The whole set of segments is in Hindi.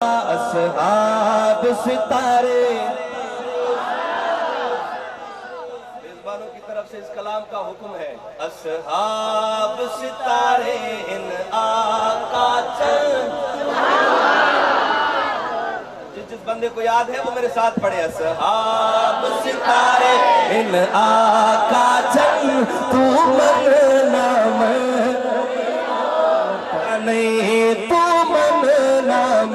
असहाब सितारे मेजबानों की तरफ से इस कलाम का हुक्म है। असहाब सितारे इन आका चंद, जिस बंदे को याद है वो मेरे साथ पढ़े। असहाब सितारे इन आका चंद, तू मन नाम नहीं, तू मन नाम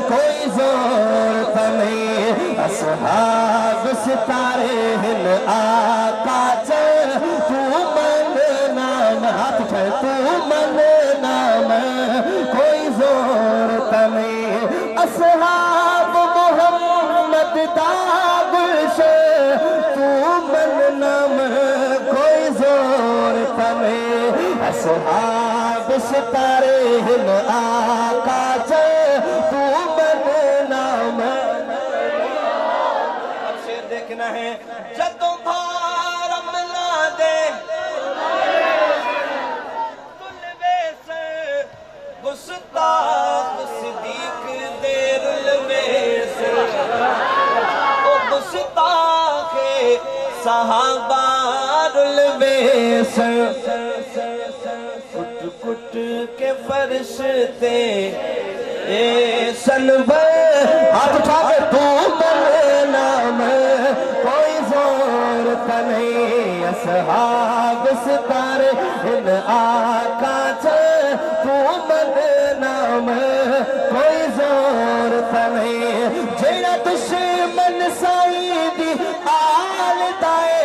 कोई जोर नहीं। असहाब सितारे हिन आका चंद, तू मन नाम, हाथ उठाए, तू मन नाम कोई जोर नहीं। असहाब मोहम्मद दा गुलशन, तू मन नाम कोई जोर नहीं। असहाब सितारे हिन आका चंद, तू मन नाम। अब शेर देखना है। जदों भार अमला दे तुलवे से, गुस्ताख सिद्दीक दे रुलवे से, ओ गुस्ताखे सहाबा रुलवे से। कुट कुट के फरिश्ते ए सनवर, हाथ उठा के तू मन नाम कोई जोर नहीं। असहाब सितारे इन आका चंद, तू मन नाम कोई जोर नहीं। जेड़ा दुश्मन साईं दी आल दाए,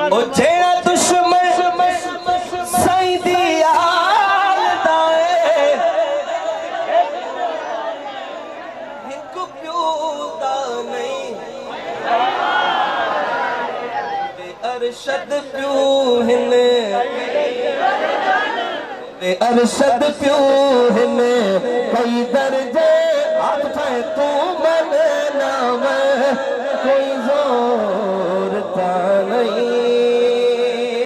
ओ जेड़ा दुश्मन साईं दी आल दाए, हिक प्यो दा नहीं, ते अरशद प्यो हिन, ते अरशद प्यो हिन कई दर्जे। हाथ उठाए, तू मन नाम कोई जोर